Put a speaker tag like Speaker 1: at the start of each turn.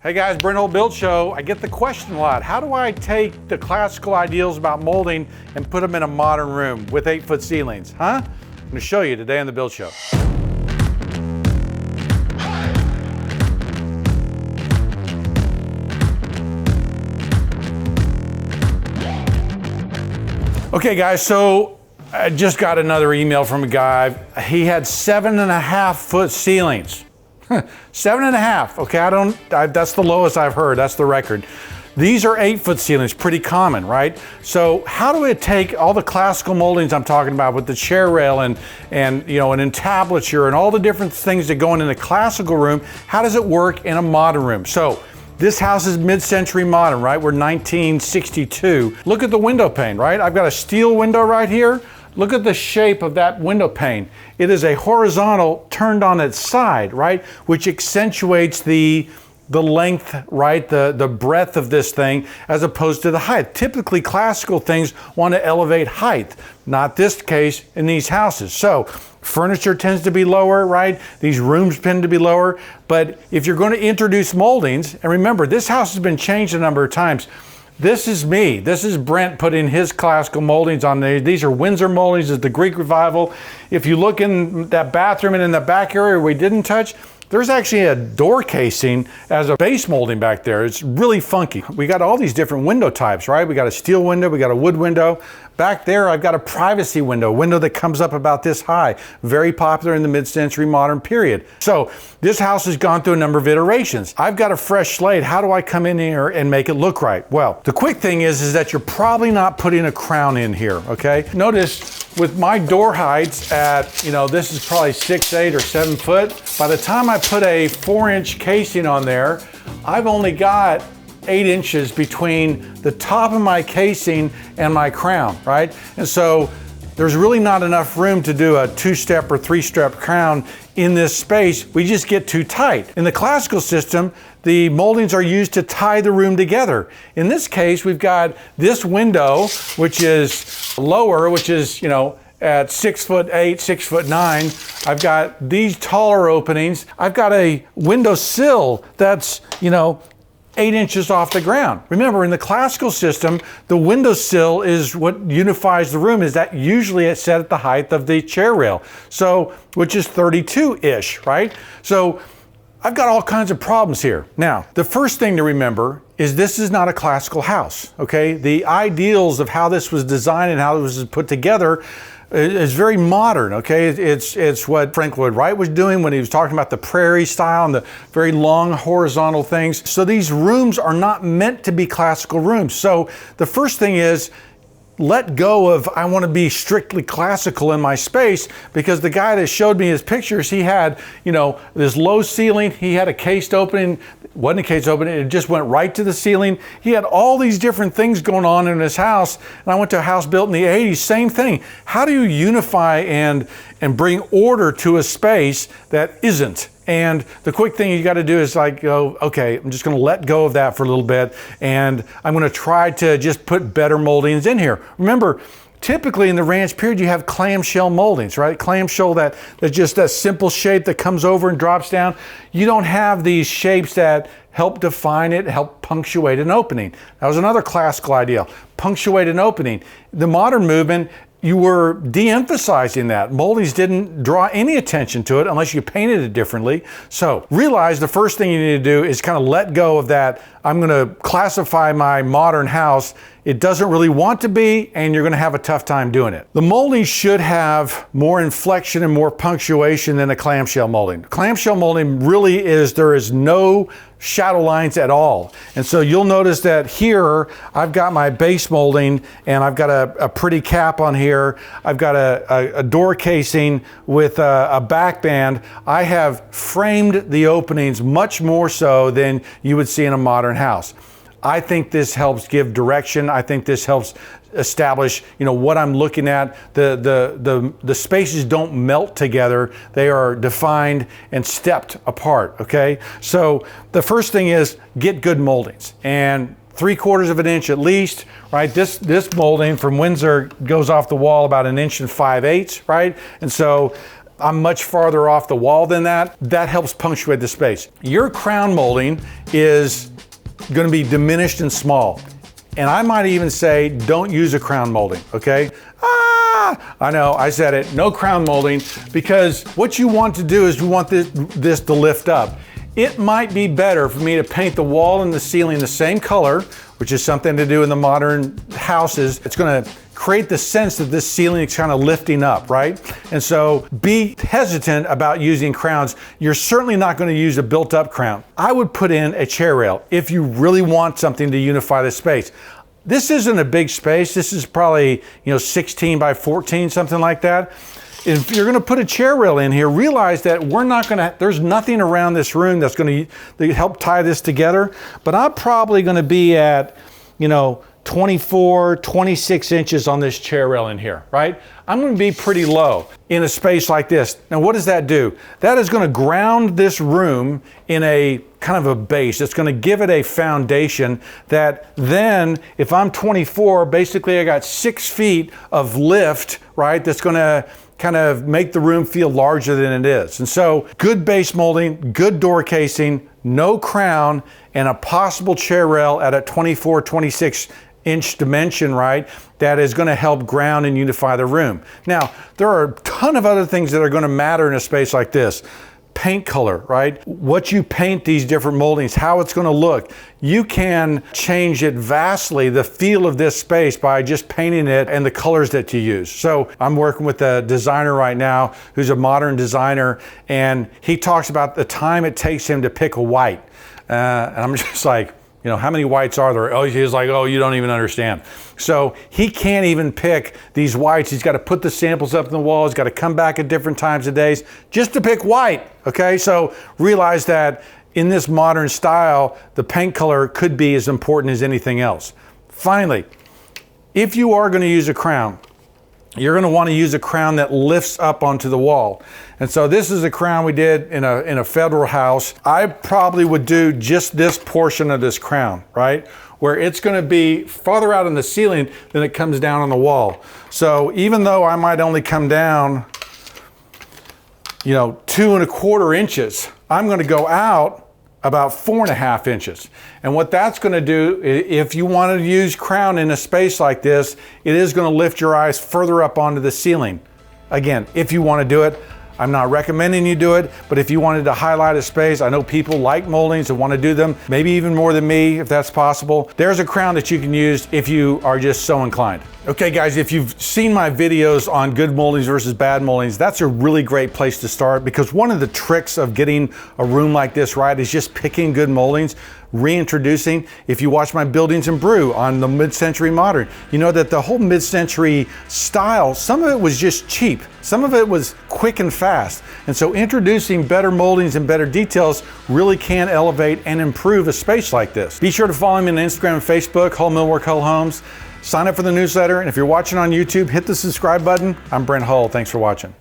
Speaker 1: Hey guys, Brent Hull Build Show. I get the question a lot. How do I take the classical ideals about molding and put them in a modern room with 8-foot ceilings? Huh? I'm going to show you today on the Build Show. Okay guys, so I just got another email from a guy. He had 7.5-foot ceilings. 7.5, okay, that's the lowest I've heard, that's the record. These are 8-foot ceilings, pretty common, right? So how do we take all the classical moldings I'm talking about with the chair rail and you know, an entablature and all the different things that go in a classical room, how does it work in a modern room? So this house is mid-century modern, right? We're 1962. Look at the window pane, right? I've got a steel window right here. Look at the shape of that window pane. It is a horizontal turned on its side, right? Which accentuates the length, right? The breadth of this thing as opposed to the height. Typically classical things want to elevate height. Not this case in these houses. So furniture tends to be lower, right? These rooms tend to be lower. But if you're going to introduce moldings, and remember, this house has been changed a number of times. This is me. This is Brent putting his classical moldings on there. These are Windsor moldings of the Greek Revival. If you look in that bathroom and in the back area we didn't touch, there's actually a door casing as a base molding back there. It's really funky. We got all these different window types, right? We got a steel window, we got a wood window. Back there, I've got a privacy window, a window that comes up about this high. Very popular in the mid-century modern period. So this house has gone through a number of iterations. I've got a fresh slate. How do I come in here and make it look right? Well, the quick thing is that you're probably not putting a crown in here, okay? Notice with my door heights at, you know, this is probably 6'8" or 7 foot. By the time I put a 4-inch casing on there, I've only got 8 inches between the top of my casing and my crown, right? And so there's really not enough room to do a 2-step or 3-step crown in this space. We just get too tight. In the classical system, the moldings are used to tie the room together. In this case, we've got this window, which is lower, which is, you know, at 6'8", 6'9". I've got these taller openings. I've got a window sill that's, you know, 8 inches off the ground. Remember, in the classical system, the windowsill is what unifies the room, is that usually it's set at the height of the chair rail. So, which is 32-ish, right? So I've got all kinds of problems here. Now, the first thing to remember is this is not a classical house, okay? The ideals of how this was designed and how it was put together is very modern, okay? It's what Frank Lloyd Wright was doing when he was talking about the prairie style and the very long horizontal things. So these rooms are not meant to be classical rooms. So the first thing is, let go of, I want to be strictly classical in my space, because the guy that showed me his pictures, he had, you know, this low ceiling, he had a cased opening, wasn't a cased opening, it just went right to the ceiling. He had all these different things going on in his house, and I went to a house built in the 80s, same thing. How do you unify and bring order to a space that isn't? And the quick thing you got to do is like go, okay, I'm just going to let go of that for a little bit, and I'm going to try to just put better moldings in here. Remember, typically in the ranch period, you have clamshell moldings, right? Clamshell, that's just a simple shape that comes over and drops down. You don't have these shapes that help define it, help punctuate an opening. That was another classical ideal, punctuate an opening. The modern movement, you were de-emphasizing that. Moldings didn't draw any attention to it unless you painted it differently. So realize the first thing you need to do is kind of let go of that. I'm going to classify my modern house. It doesn't really want to be, and you're going to have a tough time doing it. The molding should have more inflection and more punctuation than a clamshell molding. Clamshell molding really is, there is no shadow lines at all. And so you'll notice that here, I've got my base molding, and I've got a pretty cap on here. I've got a door casing with a back band. I have framed the openings much more so than you would see in a modern house. I think this helps give direction. I think this helps establish, you know, what I'm looking at. The spaces don't melt together. They are defined and stepped apart, okay? So the first thing is get good moldings, and 3/4 of an inch at least, right? This molding from Windsor goes off the wall about 1 5/8 inches, right? And so I'm much farther off the wall than that. That helps punctuate the space. Your crown molding is going to be diminished and small. And I might even say, don't use a crown molding, okay? I know, I said it, no crown molding, because what you want to do is you want this to lift up. It might be better for me to paint the wall and the ceiling the same color, which is something to do in the modern houses. It's gonna create the sense that this ceiling is kind of lifting up, right? And so be hesitant about using crowns. You're certainly not gonna use a built-up crown. I would put in a chair rail if you really want something to unify the space. This isn't a big space. This is probably 16 by 14, something like that. If you're gonna put a chair rail in here, realize that there's nothing around this room that's gonna help tie this together, but I'm probably gonna be at, 24, 26 inches on this chair rail in here, right? I'm gonna be pretty low in a space like this. Now, what does that do? That is gonna ground this room in a kind of a base. It's gonna give it a foundation that then, if I'm 24, basically I got 6 feet of lift, right? That's gonna kind of make the room feel larger than it is. And so good base molding, good door casing, no crown, and a possible chair rail at a 24, 26 inch dimension, right? That is gonna help ground and unify the room. Now, there are a ton of other things that are gonna matter in a space like this. Paint color, right? What you paint these different moldings, how it's gonna look. You can change it vastly, the feel of this space, by just painting it and the colors that you use. So I'm working with a designer right now who's a modern designer, and he talks about the time it takes him to pick a white. And I'm just like, how many whites are there? Oh, he's like, oh, you don't even understand. So he can't even pick these whites. He's got to put the samples up on the wall. He's got to come back at different times of days just to pick white, okay? So realize that in this modern style, the paint color could be as important as anything else. Finally, if you are going to use a crown, you're going to want to use a crown that lifts up onto the wall. And so this is a crown we did in a federal house. I probably would do just this portion of this crown, right? Where it's going to be farther out on the ceiling than it comes down on the wall. So even though I might only come down, 2 1/4 inches, I'm going to go out about 4 1/2 inches. And what that's going to do, if you want to use crown in a space like this, it is going to lift your eyes further up onto the ceiling. Again, if you want to do it, I'm not recommending you do it, but if you wanted to highlight a space, I know people like moldings and want to do them, maybe even more than me, if that's possible. There's a crown that you can use if you are just so inclined. Okay guys, if you've seen my videos on good moldings versus bad moldings, that's a really great place to start, because one of the tricks of getting a room like this right is just picking good moldings, reintroducing. If you watch my Buildings and Brew on the mid-century modern, you know that the whole mid-century style, some of it was just cheap. Some of it was quick and fast. And so introducing better moldings and better details really can elevate and improve a space like this. Be sure to follow me on Instagram and Facebook, Hull Millwork, Hull Homes. Sign up for the newsletter, and if you're watching on YouTube, hit the subscribe button. I'm Brent Hull. Thanks for watching.